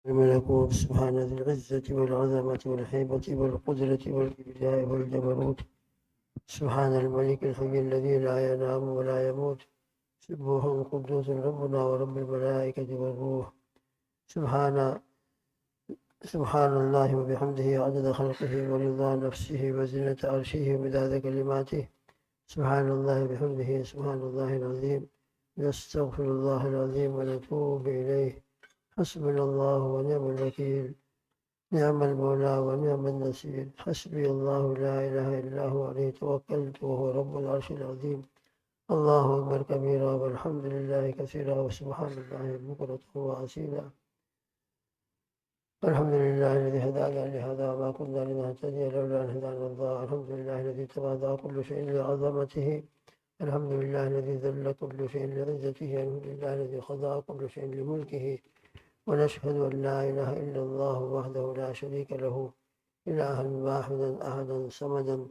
الملكوت سبحان ذي العزة والعظمة والهيبة والقدرة والكبرياء والجبروت سبحان الملك الحي الذي لا ينام ولا يموت سبوح قدوس ربنا ورب الملائكة والروح سبحان الله وبحمده عدد خلقه ورضا نفسه وزنة عرشه ومداد كلماته سبحان الله وبحمده سبحان الله العظيم نستغفر الله العظيم ونتوب إليه حسبنا الله ونعم الوكيل نعم المولى ونعم النصير حسبي الله لا إله إلا هو عليه توكلت وهو رب العرش العظيم الله أكبر كبيرا والحمد لله كثيرا وسبحان الله بكرة وأصيلا الحمد لله الذي هدانا لهذا وما كنا لنهتدي لولا أن هدانا الله الحمد لله الذي تواضع كل شيء لعظمته الحمد لله الذي ذل كل شيء لعزته الحمد لله الذي خضع كل شيء لملكه ونشهد أن لا إله إلا الله وحده لا شريك له إلها واحدا أحدا صمدا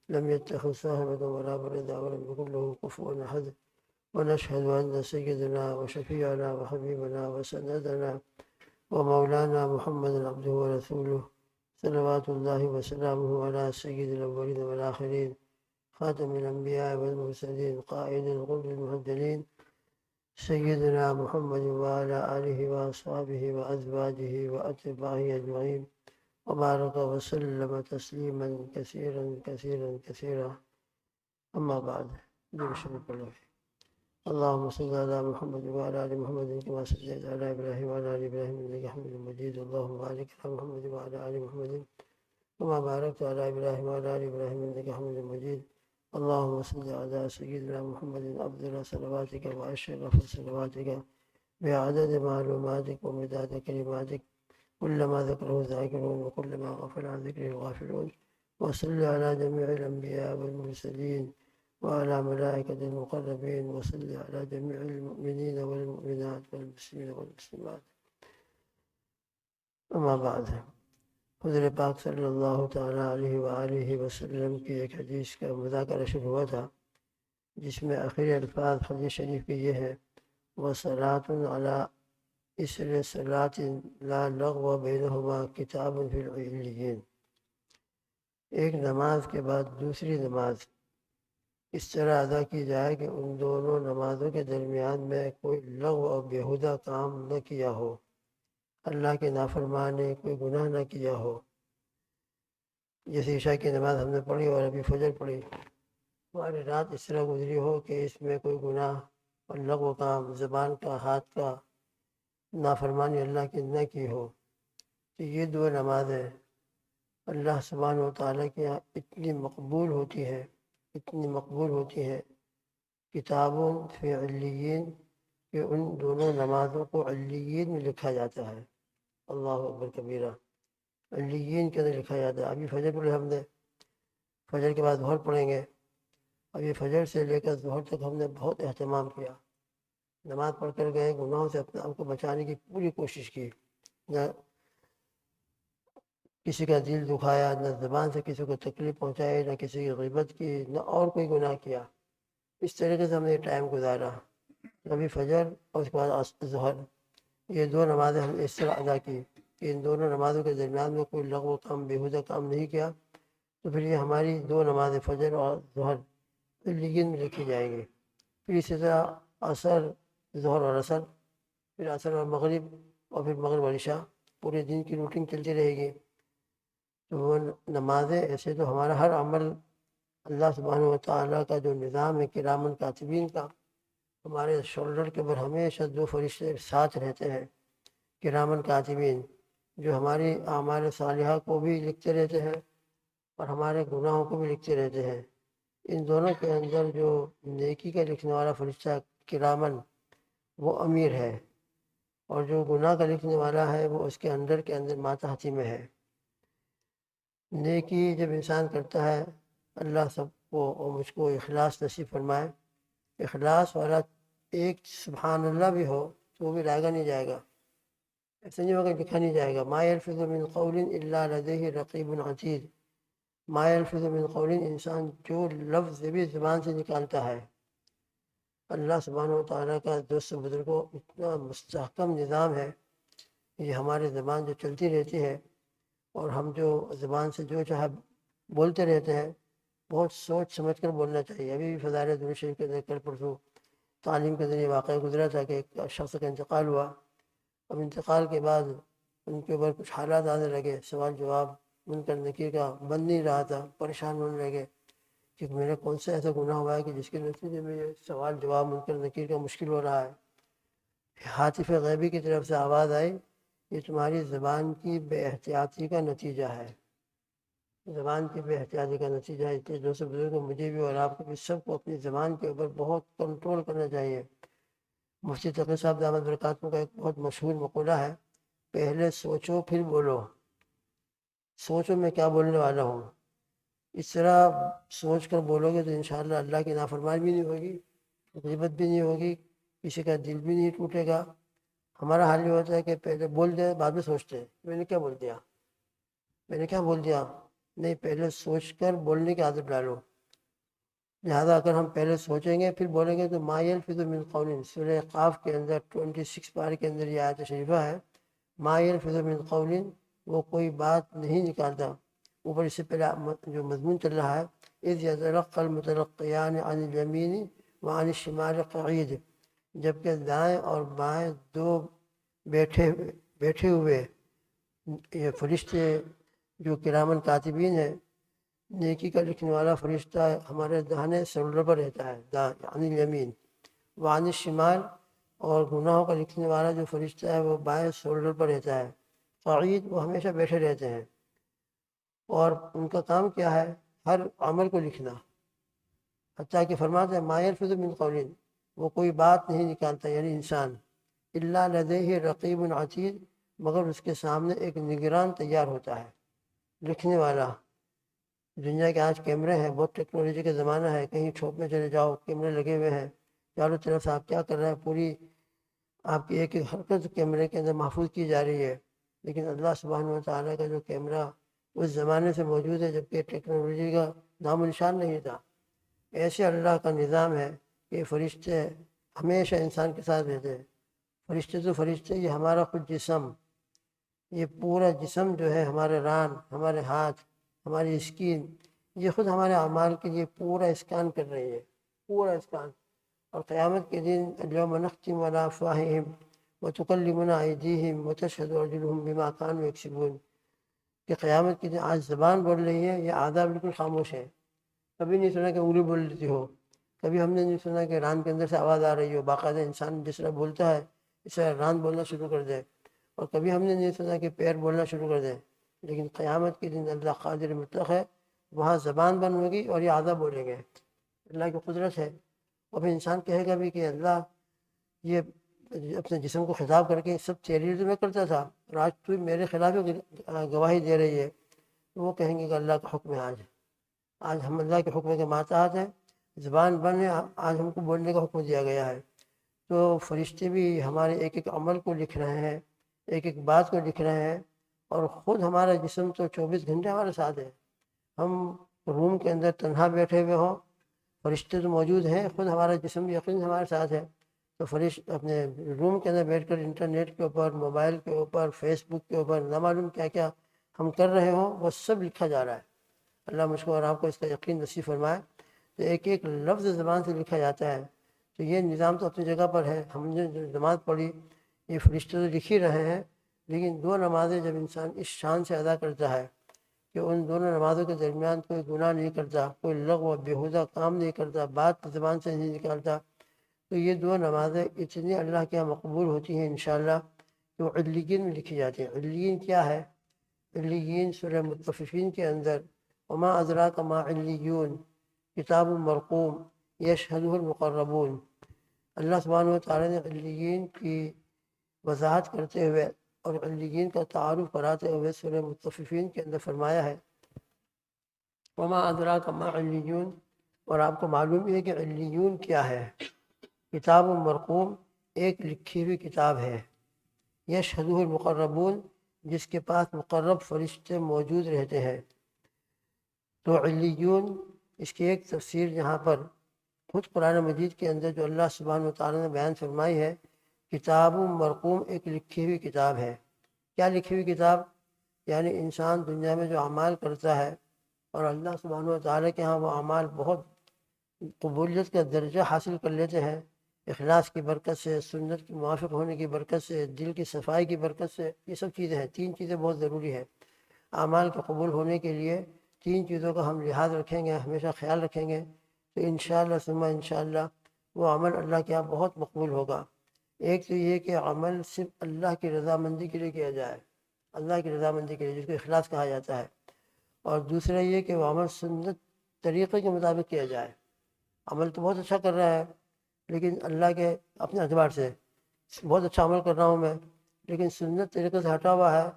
لم يتخذ صاحبة ولا ولدا ولم يكن له كفوا أحد ونشهد أن سيدنا وشفيعنا وحبيبنا وسندنا ومولانا محمد عبده ورسوله صلوات الله وسلامه على سيد الأولين والآخرين خاتم الأنبياء والمرسلين قائد الغر المهجلين سيدنا محمد وعلى آله وأصحابه وأزواجه وأتباعه أجمعين وبارك وسلم تسليما كثيرا كثيرا كثيرا أما بعد شريف الله اللهم صل على محمد وعلى آل محمد كما صليت على إبراهيم وعلى آل إبراهيم إنك حميد مجيد اللهم بارك على محمد وعلى آل محمد كما باركت على إبراهيم وعلى آل إبراهيم إنك حميد مجيد اللهم صل على سيدنا محمد أفضل صلواتك وأشرف صلواتك بعدد معلوماتك ومداد كلماتك كلما ذكره الذاكرون وكلما غفل عن ذكره الغافلون وصل على جميع الأنبياء والمرسلين وعلى ملائكة المقربين وصل على جميع المؤمنين والمؤمنات والمسلمين والمسلمات أما بعد حضور پاک صلی اللہ تعالیٰ علیہ وآلہ وسلم کی ایک حدیث کا مذاکرہ شروع ہوا تھا جس میں آخری الفاظ حدیث شریف کے یہ ہے وَصَلَاةٌ عَلَىٰ إِسْرِ صَلَاةٍ لَا لَغْوَ بَيْنَهُمَا كِتَابٌ فِي الْعِلِّيِّينَ ایک نماز کے بعد دوسری نماز اس طرح ادا کی جائے کہ ان دونوں نمازوں کے درمیان میں کوئی لغو اور بیہودہ کام نہ کیا ہو اللہ کے نافرمان نے کوئی گناہ نہ کیا ہو جیسے عشاء کی نماز ہم نے پڑھی اور ابھی فجر پڑھی ہماری رات اس طرح گزری ہو کہ اس میں کوئی گناہ اور لغو کام زبان کا ہاتھ کا نافرمانی اللہ کی نہ کی ہو تو یہ دو نمازیں اللہ سبحانہ و تعالیٰ کے یہاں اتنی مقبول ہوتی ہے کتابوں فی علیین کہ ان دونوں نمازوں کو علیین میں لکھا جاتا ہے اللہ اکبر کبیرہ علیین کے اندر لکھا جاتا ہے ابھی فجر پڑھے ہم نے فجر کے بعد ظہر پڑھیں گے ابھی فجر سے لے کر ظہر تک ہم نے بہت اہتمام کیا نماز پڑھ کر گئے گناہوں سے اپنے آپ کو بچانے کی پوری کوشش کی نہ کسی کا دل دکھایا نہ زبان سے کسی کو تکلیف پہنچائی نہ کسی کی غیبت کی نہ اور کوئی گناہ کیا اس طریقے سے ہم نے ٹائم گزارا ابھی فجر اور اس کے بعد ظہر یہ دو نمازیں ہم نے اس طرح ادا کی کہ ان دونوں نمازوں کے درمیان میں کوئی لغو کام بیہودہ کام نہیں کیا تو پھر یہ ہماری دو نمازیں فجر اور ظہر علیین میں لکھی جائیں گی پھر اسی طرح عصر ظہر اور عصر پھر عصر اور مغرب اور پھر مغرب اور عشاء پورے دن کی روٹین چلتی رہے گی تو وہ نمازیں ایسے تو ہمارا ہر عمل اللہ سبحانہ و تعالیٰ کا جو نظام ہے کرامن کاتبین کا ہمارے شولڈر کے اوپر ہمیشہ دو فرشتے ساتھ رہتے ہیں کرامن کاتبین جو ہماری اعمال صالحہ کو بھی لکھتے رہتے ہیں اور ہمارے گناہوں کو بھی لکھتے رہتے ہیں ان دونوں کے اندر جو نیکی کا لکھنے والا فرشتہ کرامن وہ امیر ہے اور جو گناہ کا لکھنے والا ہے وہ اس کے اندر ماتحتی میں ہے نیکی جب انسان کرتا ہے اللہ سب کو اور مجھ کو اخلاص نصیب فرمائے اخلاص والا ایک سبحان اللہ بھی ہو تو وہ بھی لائے گا نہیں جائے گا ایسا نہیں ہوگا لکھا نہیں جائے گا ما یلفظ من قول الا لدیہ رقیب عتید ما یلفظ من قول انسان جو لفظ بھی زبان سے نکالتا ہے اللہ سبحانہ و تعالیٰ کا دوست بزرگوں اتنا مستحکم نظام ہے یہ ہماری زبان جو چلتی رہتی ہے اور ہم جو زبان سے جو چاہے بولتے رہتے ہیں، بہت سوچ سمجھ کر بولنا چاہیے۔ ابھی بھی فضائل درود شریف کے ذکر پرسوں تعلیم کے ذریعے واقعہ گزرا تھا کہ ایک شخص کا انتقال ہوا۔ اب انتقال کے بعد ان کے اوپر کچھ حالات آنے لگے، سوال جواب منکر نکیر کا بن نہیں رہا تھا، پریشان ہونے لگے کہ میرا کون سا ایسا گناہ ہوا ہے کہ جس کے نتیجے میں یہ سوال جواب منکر نکیر کا مشکل ہو رہا ہے۔ حاطف غیبی کی طرف سے آواز آئی، یہ تمہاری زبان کی بے احتیاطی کا نتیجہ ہے، زبان کی بے احتیاطی کا نتیجہ ہے۔ اس لیے دوستو بزرگوں، مجھے بھی اور آپ کو بھی سب کو اپنی زبان کے اوپر بہت کنٹرول کرنا چاہیے۔ مفتی تقی صاحب دامت برکاتہ کا ایک بہت مشہور مقولہ ہے، پہلے سوچو پھر بولو۔ سوچو میں کیا بولنے والا ہوں، اس طرح سوچ کر بولو گے تو انشاءاللہ اللہ کی نافرمانی بھی نہیں ہوگی، غیبت بھی نہیں ہوگی، کسی کا دل بھی نہیں ٹوٹے گا۔ ہمارا حال یہ ہوتا ہے کہ پہلے بول دیں، بعد میں سوچتے ہیں میں نے کیا بول دیا، میں نے کیا بول دیا۔ نہیں، پہلے سوچ کر بولنے کی عادت ڈالو۔ لہٰذا اگر ہم پہلے سوچیں گے پھر بولیں گے تو ما یلفظ من قول، سورہ قاف کے اندر 26 پارے کے اندر یہ آیت شریفہ ہے، ما یلفظ من قول، وہ کوئی بات نہیں نکالتا۔ اوپر اس سے پہلے جو مضمون چل رہا ہے، اذ یتلقی المتلقیان عن الیمین وعن الشمال قعید، جبکہ دائیں اور بائیں دو بیٹھے ہوئے یہ فرشتے جو کرامن کاتبین ہیں، نیکی کا لکھنے والا فرشتہ ہمارے داہنے سرور پر رہتا ہے، عن الیمین، وعن الشمال، اور گناہوں کا لکھنے والا جو فرشتہ ہے وہ بائیں سرور پر رہتا ہے، قعید، وہ ہمیشہ بیٹھے رہتے ہیں۔ اور ان کا کام کیا ہے؟ ہر عمل کو لکھنا۔ حتیٰ کہ فرماتے ہیں ما یلفظ من قول، وہ کوئی بات نہیں نکالتا یعنی انسان، الا لدیہ رقیب عتید، مگر اس کے سامنے ایک نگران تیار ہوتا ہے، لکھنے والا۔ دنیا کے آج کیمرے ہیں، بہت ٹیکنالوجی کا زمانہ ہے، کہیں چھوپ میں چلے جاؤ کیمرے لگے ہوئے ہیں، چاروں طرف سے آپ کیا کر رہے ہیں پوری آپ کی ایک ایک حرکت کیمرے کے اندر محفوظ کی جا رہی ہے۔ لیکن اللہ سبحانہ و تعالیٰ کا جو کیمرہ اس زمانے سے موجود ہے جبکہ ٹیکنالوجی کا نام و نشان نہیں تھا، ایسے اللہ کا نظام ہے کہ فرشتے ہمیشہ انسان کے ساتھ رہتے ہیں۔ فرشتے تو فرشتے، یہ ہمارا خود جسم، یہ پورا جسم جو ہے، ہمارے ران، ہمارے ہاتھ، ہماری اسکین، یہ خود ہمارے اعمال کے لیے پورا اسکان کر رہی ہے، پورا اسکان۔ اور قیامت کے دن الیوم نختم علی افواہہم وتکلمنا ایدیہم وتشہد ارجلہم بما کانوا یکسبون، کہ قیامت کے دن آج زبان بول رہی ہے، یہ اعضاء بالکل خاموش ہے۔ کبھی نہیں سنا کہ انگلی بول لیتی ہو، کبھی ہم نے نہیں سنا کہ ران کے اندر سے آواز آ رہی ہو، باقاعدہ انسان جس طرح بولتا ہے اس طرح ران بولنا شروع کر دے، اور کبھی ہم نے نہیں سنا کہ پیر بولنا شروع کر دے۔ لیکن قیامت کے دن اللہ قادر مطلق ہے، وہاں زبان بند ہوگی اور یہ اعضاء بولیں گے، اللہ کی قدرت ہے۔ اور پھر انسان کہے گا بھی کہ اللہ، یہ اپنے جسم کو خطاب کر کے سب تیری لیے تو میں کرتا تھا اور آج تو میرے خلاف ہی گواہی دے رہی ہے۔ تو وہ کہیں گے کہ اللہ کا حکم ہے، آج ہم اللہ کے حکم کے ماتحت ہیں، زبان بند ہے، آج ہم کو بولنے کا حکم دیا گیا ہے۔ تو فرشتے بھی ہمارے ایک ایک عمل کو لکھ رہے ہیں، ایک ایک بات کو لکھ رہے ہیں، اور خود ہمارا جسم تو 24 گھنٹے ہمارے ساتھ ہے۔ ہم روم کے اندر تنہا بیٹھے ہوئے ہوں، فرشتے تو موجود ہیں، خود ہمارا جسم یقین ہمارے ساتھ ہے۔ تو فرشتے اپنے روم کے اندر بیٹھ کر انٹرنیٹ کے اوپر، موبائل کے اوپر، فیس بک کے اوپر، نہ معلوم کیا کیا ہم کر رہے ہوں، وہ سب لکھا جا رہا ہے۔ اللہ مجھ کو اور آپ کو اس کا یقین نصیب فرمائے۔ تو ایک ایک لفظ زبان سے لکھا جاتا ہے۔ تو یہ نظام تو اپنی جگہ پر ہے، ہم نے جو نماز پڑھی یہ فرشتے تو لکھ ہی رہے ہیں، لیکن دو نمازیں جب انسان اس شان سے ادا کرتا ہے کہ ان دونوں نمازوں کے درمیان کوئی گناہ نہیں کرتا، کوئی لغو و بیہودہ کام نہیں کرتا، بات زبان سے نہیں نکالتا، تو یہ دو نمازیں اتنی اللہ کے یہاں مقبول ہوتی ہیں انشاءاللہ کہ وہ علیین میں لکھی جاتی ہیں۔ علیین کیا ہے؟ علیین سورہ مطففین کے اندر وما ادراک ما علیون کتاب مرقوم یشہدہ المقربون، اللہ سبحانہ و تعالیٰ نے علیین کی وضاحت کرتے ہوئے اور علیین کا تعارف کراتے ہوئے سورہ مطففین کے اندر فرمایا ہے وما ادراک ما علیون، اور آپ کو معلوم ہے کہ علیون کیا ہے؟ کتاب مرقوم، ایک لکھی ہوئی کتاب ہے، یشہدہ المقربون، جس کے پاس مقرب فرشتے موجود رہتے ہیں۔ تو علیون، اس کی ایک تفسیر یہاں پر خود قرآن مجید کے اندر جو اللہ سبحانہ و تعالیٰ نے بیان فرمائی ہے، کتاب مرقوم ایک لکھی ہوئی کتاب ہے۔ کیا لکھی ہوئی کتاب؟ یعنی انسان دنیا میں جو اعمال کرتا ہے اور اللہ سبحانہ و تعالیٰ کے ہاں وہ اعمال بہت قبولیت کا درجہ حاصل کر لیتے ہیں، اخلاص کی برکت سے، سنت کے موافق ہونے کی برکت سے، دل کی صفائی کی برکت سے۔ یہ سب چیزیں ہیں، 3 چیزیں بہت ضروری ہیں اعمال کے قبول ہونے کے لیے۔ 3 چیزوں کا ہم لحاظ رکھیں گے، ہمیشہ خیال رکھیں گے، تو انشاءاللہ ثم انشاءاللہ وہ عمل اللہ کے یہاں بہت مقبول ہوگا۔ ایک تو یہ کہ عمل صرف اللہ کی رضامندی کے لیے کیا جائے، اللہ کی رضامندی کے لیے، جس کو اخلاص کہا جاتا ہے۔ اور دوسرا یہ کہ وہ عمل سنت طریقے کے مطابق کیا جائے۔ عمل تو بہت اچھا کر رہا ہے لیکن اللہ کے اپنے اعتبار سے بہت اچھا عمل کر رہا ہوں میں، لیکن سنت طریقے سے ہٹا ہوا ہے،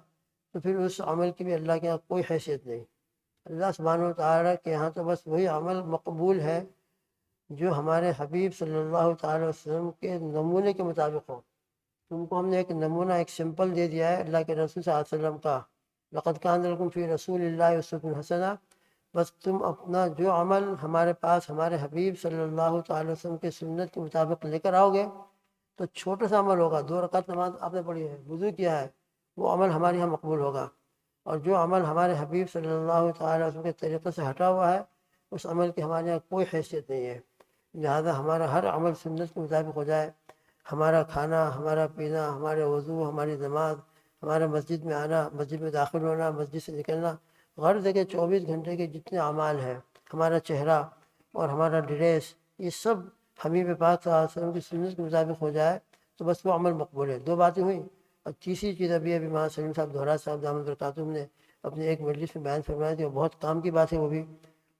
تو پھر اس عمل کی بھی اللہ کے یہاں کوئی حیثیت نہیں۔ اللہ سبحانہ و تعالیٰ کے یہاں تو بس وہی عمل مقبول ہے جو ہمارے حبیب صلی اللہ تعالیٰ وسلم کے نمونے کے مطابق ہو۔ تم کو ہم نے ایک نمونہ، ایک سمپل دے دیا ہے اللہ کے رسول صلی اللہ علیہ وسلم کا، لقد کان لکم فی رسول اللہ اسوۃ حسنہ۔ بس تم اپنا جو عمل ہمارے پاس ہمارے حبیب صلی اللہ تعالیٰ وسلم کے سنت کے مطابق لے کر آؤ گے تو چھوٹا سا عمل ہوگا، 2 رکعت نماز آپ نے پڑھی ہے، وضو کیا ہے، وہ عمل ہمارے یہاں مقبول ہوگا۔ اور جو عمل ہمارے حبیب صلی اللہ تعالیٰ وسلم کے طریقے سے ہٹا ہوا ہے اس عمل کی ہمارے یہاں کوئی حیثیت نہیں ہے۔ لہٰذا ہمارا ہر عمل سنت کے مطابق ہو جائے، ہمارا کھانا، ہمارا پینا، ہمارے وضو، ہماری نماز، ہمارا مسجد میں آنا، مسجد میں داخل ہونا، مسجد سے نکلنا، غرض ہے کہ 24 گھنٹے کے جتنے اعمال ہیں، ہمارا چہرہ اور ہمارا ڈریس، یہ سب حبیب پاک صلی اللہ علیہ وسلم کی سنت کے مطابق ہو جائے تو بس وہ عمل مقبول ہے۔ 2 باتیں ہوئیں، اور تیسری چیز ابھی مولانا سلیم صاحب دہراج صاحب دامت برکاتہم نے اپنے ایک مجلس میں بیان فرمایا تھی، بہت کام کی بات ہے وہ بھی،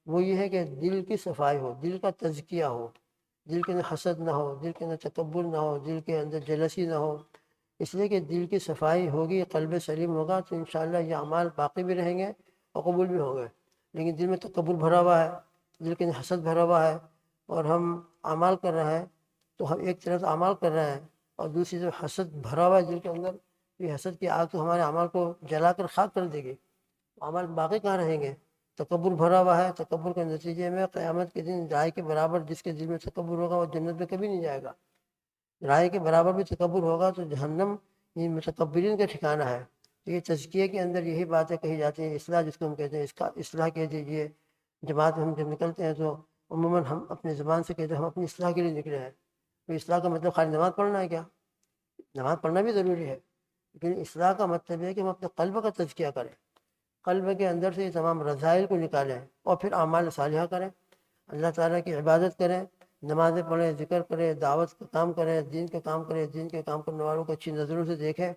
وہ یہ ہے کہ دل کی صفائی ہو، دل کا تزکیہ ہو، دل کے اندر حسد نہ ہو، دل کے اندر تکبر نہ ہو، دل کے اندر جلسی نہ ہو۔ اس لیے کہ دل کی صفائی ہوگی، قلب سلیم ہوگا تو انشاءاللہ یہ اعمال باقی بھی رہیں گے اور قبول بھی ہوں گے۔ لیکن دل میں تکبر بھرا ہوا ہے، دل کے اندر حسد بھرا ہوا ہے، اور ہم اعمال کر رہے ہیں تو ہم ایک طرف اعمال کر رہے ہیں اور دوسری طرف حسد بھرا ہوا ہے دل کے اندر، یہ حسد کی آگ تو ہمارے اعمال کو جلا کر خاک کر دے گی، اعمال باقی کہاں رہیں گے؟ تکبر بھرا ہوا ہے، تکبر کے نتیجے میں قیامت کے دن رائے کے برابر جس کے دل میں تکبر ہوگا وہ جنت میں کبھی نہیں جائے گا۔ رائے کے برابر بھی تکبر ہوگا تو جہنم یہ متکبرین کا ٹھکانہ ہے۔ یہ تزکیے کے اندر یہی باتیں کہی جاتی ہیں، اصلاح جس کو ہم کہتے ہیں، اس کا اصلاح کہہ دیجیے۔ جماعت میں ہم جب نکلتے ہیں تو عموماً ہم اپنی زبان سے کہتے ہیں ہم اپنی اصلاح کے لیے نکلے ہیں۔ تو اصلاح کا مطلب خالی نماز پڑھنا ہے کیا؟ نماز پڑھنا بھی ضروری ہے، لیکن اصلاح کا مطلب ہے کہ ہم اپنے قلب کا تزکیہ کریں، قلب کے اندر سے یہ تمام رذائل کو نکالیں اور پھر اعمال صالحہ کریں، اللہ تعالیٰ کی عبادت کریں، نمازیں پڑھیں، ذکر کریں، دعوت کا کام کریں، دین کا کام کریں، دین کے کام کرنے والوں کو اچھی نظروں سے دیکھیں،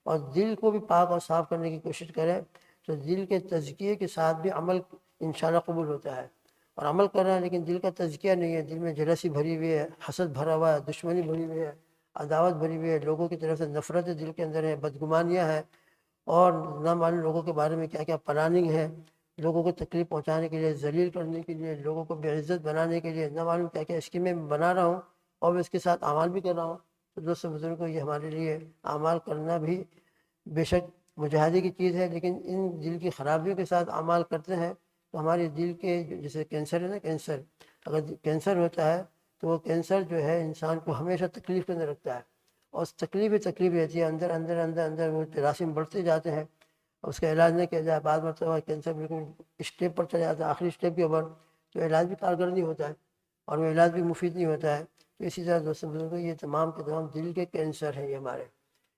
اور دل کو بھی پاک اور صاف کرنے کی کوشش کریں، تو دل کے تزکیے کے ساتھ بھی عمل انشاءاللہ قبول ہوتا ہے۔ اور عمل کر رہے ہیں لیکن دل کا تزکیہ نہیں ہے، دل میں جلسی بھری ہوئی ہے، حسد بھرا ہوا ہے، دشمنی بھری ہوئی ہے، عداوت بھری ہوئی ہے، لوگوں کی طرف سے نفرت دل کے اندر ہے، بدگمانیاں ہیں، اور نہ معلوم لوگوں کے بارے میں کیا کیا پلاننگ ہے، لوگوں کو تکلیف پہنچانے کے لیے، ذلیل کرنے کے لیے، لوگوں کو بے عزت بنانے کے لیے، نہ معلوم کیا کیا اسکیمیں بنا رہا ہوں اور میں اس کے ساتھ اعمال بھی کر رہا ہوں۔ تو دوستوں بزرگوں، یہ ہمارے لیے اعمال کرنا بھی بے شک مجاہدے کی چیز ہے، لیکن ان دل کی خرابیوں کے ساتھ اعمال کرتے ہیں تو ہمارے دل کے جیسے کینسر ہے نا، کینسر اگر کینسر ہوتا ہے تو وہ کینسر جو ہے انسان کو ہمیشہ تکلیف کے اندر رکھتا ہے، اور اس تکلیف رہتی ہے، اندر اندر اندر اندر وہ جراثیم بڑھتے جاتے ہیں، اور اس کا علاج نہیں کیا جائے، بعد مرتبہ کینسر بالکل اسٹیپ پر چلا جاتا ہے، آخری اسٹیپ کے اوپر، تو علاج بھی کارگر نہیں ہوتا ہے اور وہ علاج بھی مفید نہیں ہوتا ہے۔ تو اسی طرح دوستوں بزرگوں، یہ تمام کے تمام دل کے کینسر ہیں یہ ہمارے،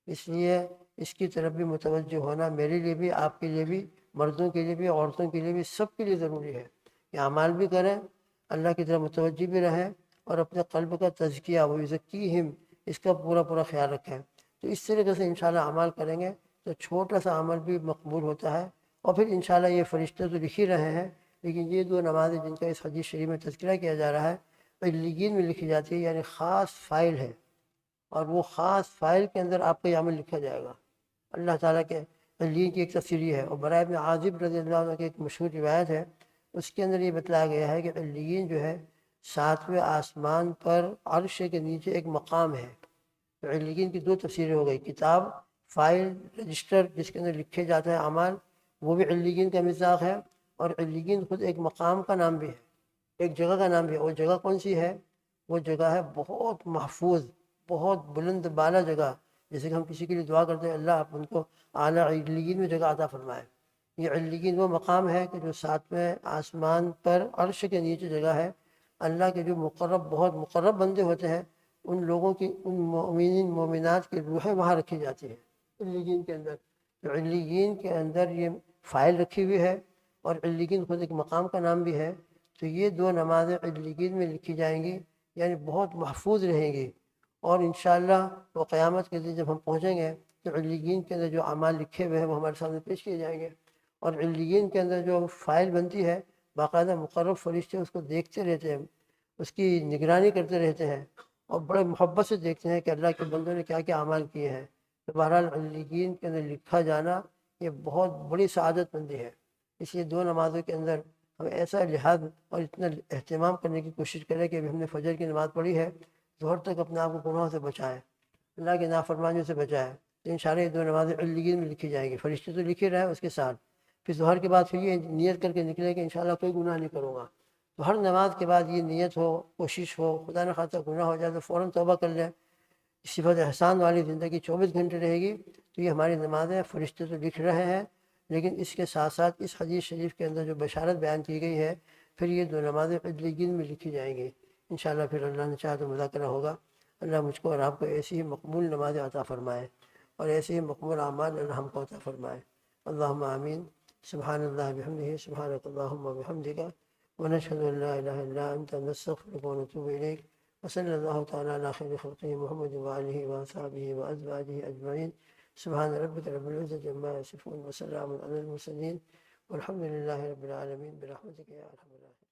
اس لیے اس کی طرف بھی متوجہ ہونا میرے لیے بھی، آپ کے لیے بھی، مردوں کے لیے بھی، عورتوں کے لیے بھی، سب کے لیے ضروری ہے کہ اعمال بھی کریں، اللہ کی طرف متوجہ بھی رہیں، اور اپنے قلب کا تزکیہ وَيُزَكِّيهِمْ اس کا پورا پورا خیال رکھیں۔ تو اس طریقے سے انشاءاللہ اعمال کریں گے تو چھوٹا سا عمل بھی مقبول ہوتا ہے، اور پھر انشاءاللہ یہ فرشتے تو لکھ ہی رہے ہیں، لیکن یہ 2 نمازیں جن کا اس حدیث شریف میں تذکرہ کیا جا رہا ہے علیین میں لکھی جاتی ہے، یعنی خاص فائل ہے، اور وہ خاص فائل کے اندر آپ کا یہ عمل لکھا جائے گا۔ اللہ تعالیٰ کے علیین کی ایک تفسیر ہے، اور برائے ابن عازب رضی اللہ عنہ کی ایک مشہور روایت ہے، اس کے اندر یہ بتلایا گیا ہے کہ علیین جو ہے 7ویں آسمان پر عرش کے نیچے ایک مقام ہے۔ تو علیین کی 2 تفسیریں ہو گئی، کتاب، فائل، رجسٹر جس کے اندر لکھے جاتے ہیں اعمال، وہ بھی علیین کا مصداق ہے، اور علیین خود ایک مقام کا نام بھی ہے، ایک جگہ کا نام بھی ہے۔ وہ جگہ کون سی ہے؟ وہ جگہ ہے بہت محفوظ، بہت بلند بالا جگہ، جیسے کہ ہم کسی کے لیے دعا کرتے ہیں اللہ آپ ان کو اعلیٰ علیین میں جگہ عطا فرمائے. یہ علیین وہ مقام ہے کہ جو 7ویں آسمان پر عرش کے نیچے جگہ ہے. اللہ کے جو مقرب بہت مقرب بندے ہوتے ہیں ان لوگوں کی ان مومنین مومنات کی روحیں وہاں رکھی جاتی ہیں علیین کے اندر. تو علیین کے اندر یہ فائل رکھی ہوئی ہے اور علیین خود ایک مقام کا نام بھی ہے. تو یہ 2 نمازیں علیین میں لکھی جائیں گی یعنی بہت محفوظ رہیں گی. اور انشاءاللہ وہ قیامت کے دن جب ہم پہنچیں گے تو علیین کے اندر جو اعمال لکھے ہوئے ہیں وہ ہمارے سامنے پیش کیے جائیں گے. اور علیین کے اندر جو فائل بنتی ہے باقاعدہ مقرب فرشتے اس کو دیکھتے رہتے ہیں, اس کی نگرانی کرتے رہتے ہیں اور بڑے محبت سے دیکھتے ہیں کہ اللہ کے بندوں نے کیا کیا اعمال کیے ہیں. تو بہرحال علیین کے اندر لکھا جانا یہ بہت بڑی سعادت مندی ہے. اس لیے 2 نمازوں کے اندر ہم ایسا لحاظ اور اتنا اہتمام کرنے کی کوشش کریں کہ ابھی ہم نے فجر کی نماز پڑھی ہے ظہر تک اپنے آپ کو گناہوں سے بچائیں, اللہ کی نافرمانیوں سے بچائیں. تو انشاءاللہ یہ 2 نمازیں علیین میں لکھی جائیں گی, فرشتے تو لکھ ہی رہے ہیں اس کے ساتھ. پھر ظہر کے بعد پھر یہ نیت کر کے نکلے کہ انشاءاللہ کوئی گناہ نہیں کروں گا. تو ہر نماز کے بعد یہ نیت ہو, کوشش ہو, خدا نہ خواستہ گناہ ہو جائے تو فوراً توبہ کر لیں. صفت احسان والی زندگی 24 گھنٹے رہے گی. تو یہ ہماری نمازیں فرشتے تو لکھ رہے ہیں لیکن اس کے ساتھ ساتھ اس حدیث شریف کے اندر جو بشارت بیان کی گئی ہے پھر یہ 2 نمازیں علیین میں لکھی جائیں گی. انشاءاللہ پھر اللہ نے چاہا تو مذاکرہ ہوگا. اللہ مجھ کو اور آپ کو ایسی ہی مقبول نمازیں عطا فرمائے اور ایسے ہی مقبول اعمال اللہ ہم کو عطا فرمائے. اللہم آمین. سبحان اللہ بحمدہ سبحانک اللہم وبحمدک ونشہد ان لا الہ الا انت نستغفرک ونتوب الیک. وصلی اللہ تعالی علی خیر خلقہ محمد وآلہ وصحبہ وازواجہ اجمعین. سبحان ربک رب العزة عما یصفون وسلام علی المرسلین والحمد للہ رب العالمین برحمتک یا ارحم الراحمین.